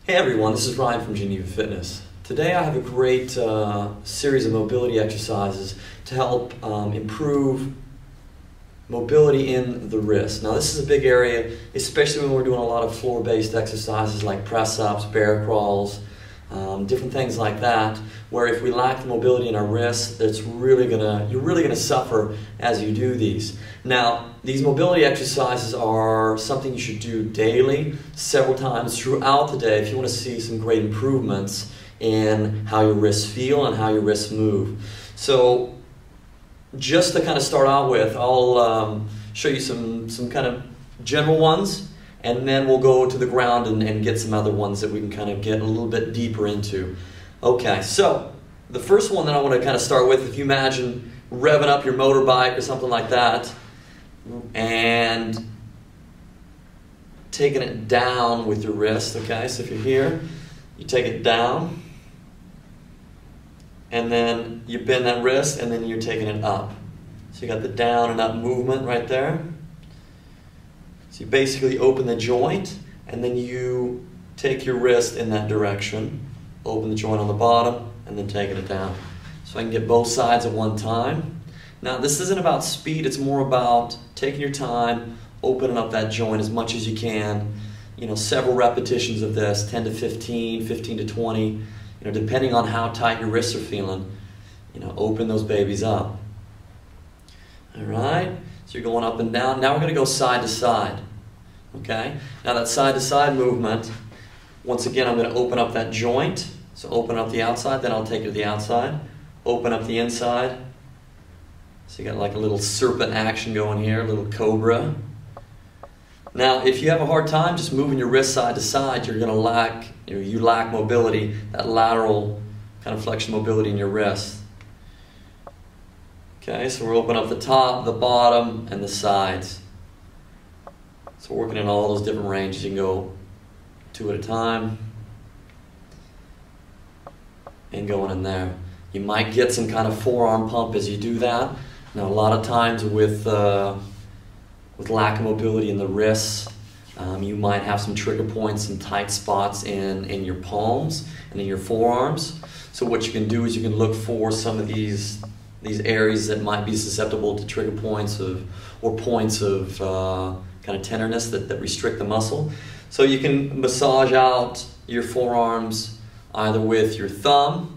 Hey everyone, this is Ryan from Geneva Fitness. Today I have a great series of mobility exercises to help improve mobility in the wrist. Now this is a big area, especially when we're doing a lot of floor-based exercises like press-ups, bear crawls, different things like that, where if we lack the mobility in our wrists, you're really gonna suffer as you do these. Now, these mobility exercises are something you should do daily, several times throughout the day if you want to see some great improvements in how your wrists feel and how your wrists move. So, just to kind of start out with, I'll show you some kind of general ones, and then we'll go to the ground and get some other ones that we can kind of get a little bit deeper into. Okay, so the first one that I want to kind of start with, if you imagine revving up your motorbike or something like that, and taking it down with your wrist, okay? So if you're here, you take it down, and then you bend that wrist, and then you're taking it up. So you got the down and up movement right there. So you basically open the joint, and then you take your wrist in that direction, open the joint on the bottom, and then taking it down. So I can get both sides at one time. Now this isn't about speed, it's more about taking your time, opening up that joint as much as you can. You know, several repetitions of this, 10 to 15, 15 to 20, you know, depending on how tight your wrists are feeling. You know, open those babies up. All right, so you're going up and down. Now we're going to go side to side. Okay, now that side to side movement, once again I'm going to open up that joint. So open up the outside, then I'll take it to the outside. Open up the inside. So you got like a little serpent action going here, a little cobra. Now, if you have a hard time just moving your wrist side to side, you're going to lack, you lack mobility, that lateral kind of flexion mobility in your wrist. Okay, so we're opening up the top, the bottom, and the sides. So working in all those different ranges. You can go 2 at a time and going in there. You might get some kind of forearm pump as you do that. Now, a lot of times with lack of mobility in the wrists, you might have some trigger points and tight spots in your palms and in your forearms. So what you can do is you can look for some of these areas that might be susceptible to trigger points or points of kind of tenderness that restrict the muscle. So you can massage out your forearms either with your thumb,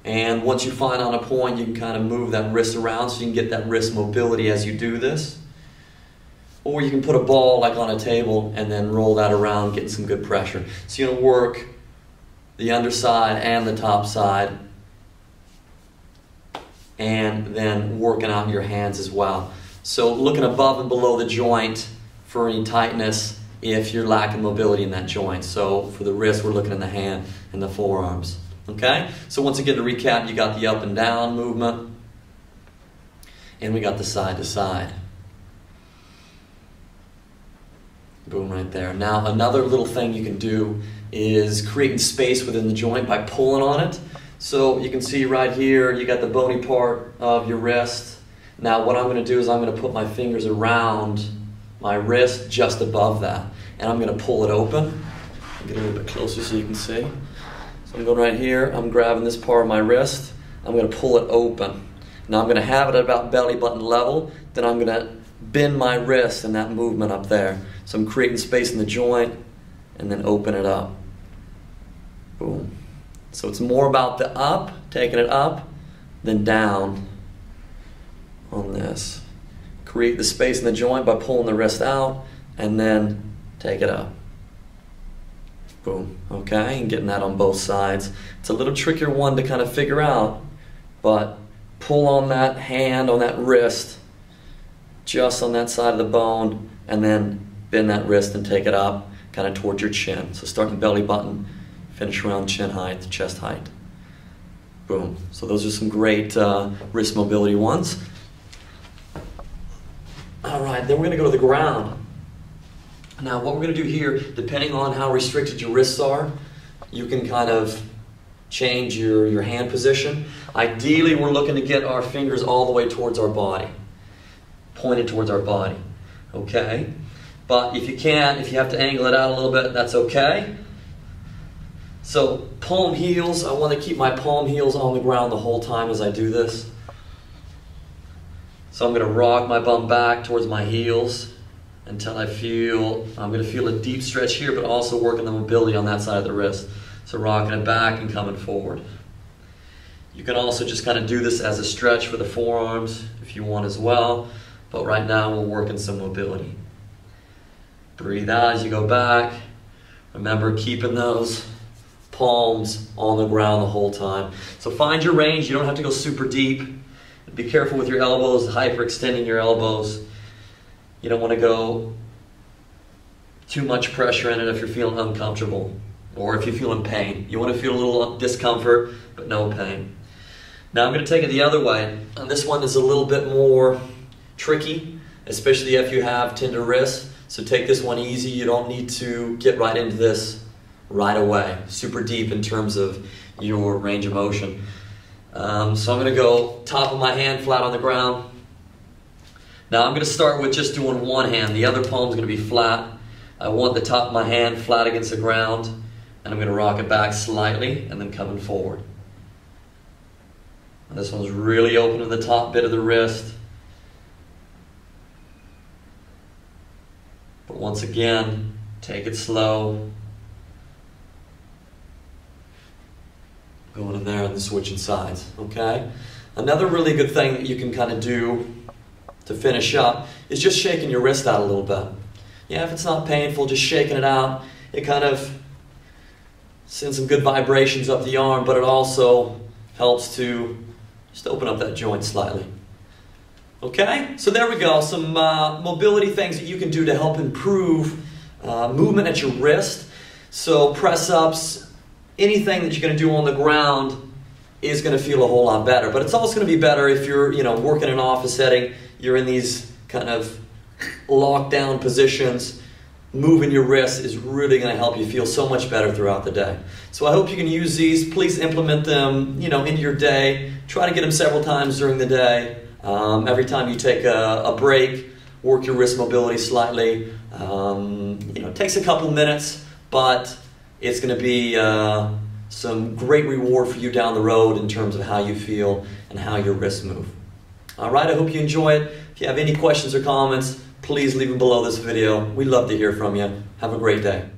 and once you find on a point, you can kind of move that wrist around so you can get that wrist mobility as you do this. Or you can put a ball like on a table and then roll that around, getting some good pressure. So you're going to work the underside and the top side, and then working out your hands as well. So looking above and below the joint for any tightness if you're lacking mobility in that joint. So for the wrist, we're looking in the hand and the forearms. Okay, so once again to recap, you got the up and down movement, and we got the side to side. Boom, right there. Now another little thing you can do is creating space within the joint by pulling on it. So you can see right here, you got the bony part of your wrist. Now what I'm going to do is I'm going to put my fingers around my wrist just above that, and I'm going to pull it open. I'll get a little bit closer so you can see. So I'm going right here, I'm grabbing this part of my wrist, I'm going to pull it open. Now I'm going to have it at about belly button level, then I'm going to bend my wrist in that movement up there. So I'm creating space in the joint and then open it up. Boom. So it's more about the up, taking it up, than down on this. Create the space in the joint by pulling the wrist out and then take it up. Boom, okay, and getting that on both sides. It's a little trickier one to kind of figure out, but pull on that hand, on that wrist, just on that side of the bone, and then bend that wrist and take it up, kind of towards your chin. So starting belly button, finish around chin height, chest height. Boom. So those are some great wrist mobility ones. All right, then we're going to go to the ground. Now what we're going to do here, depending on how restricted your wrists are, you can kind of change your hand position. Ideally, we're looking to get our fingers all the way towards our body, pointed towards our body. Okay? But if you can't, if you have to angle it out a little bit, that's okay. So palm heels, I want to keep my palm heels on the ground the whole time as I do this. So I'm going to rock my bum back towards my heels until I'm going to feel a deep stretch here, but also working the mobility on that side of the wrist. So rocking it back and coming forward. You can also just kind of do this as a stretch for the forearms if you want as well. But right now we're working some mobility. Breathe out as you go back. Remember, keeping those palms on the ground the whole time. So find your range. You don't have to go super deep. Be careful with your elbows, hyperextending your elbows. You don't want to go too much pressure in it if you're feeling uncomfortable or if you're feeling pain. You want to feel a little discomfort, but no pain. Now I'm going to take it the other way. And this one is a little bit more tricky, especially if you have tender wrists. So take this one easy. You don't need to get right into this right away, super deep in terms of your range of motion. So I'm going to go top of my hand flat on the ground. Now I'm going to start with just doing one hand. The other palm is going to be flat. I want the top of my hand flat against the ground, and I'm going to rock it back slightly and then coming forward. And this one's really opening the top bit of the wrist. But once again, take it slow. Going in there and then switching sides, okay? Another really good thing that you can kind of do to finish up is just shaking your wrist out a little bit. Yeah, if it's not painful, just shaking it out. It kind of sends some good vibrations up the arm, but it also helps to just open up that joint slightly. Okay, so there we go. Some mobility things that you can do to help improve movement at your wrist. So press-ups, anything that you're going to do on the ground is going to feel a whole lot better. But it's also going to be better if you're, working in an office setting. You're in these kind of locked down positions. Moving your wrists is really going to help you feel so much better throughout the day. So I hope you can use these. Please implement them, into your day. Try to get them several times during the day. Every time you take a break, work your wrist mobility slightly. It takes a couple minutes, but it's going to be some great reward for you down the road in terms of how you feel and how your wrists move. All right, I hope you enjoy it. If you have any questions or comments, please leave them below this video. We'd love to hear from you. Have a great day.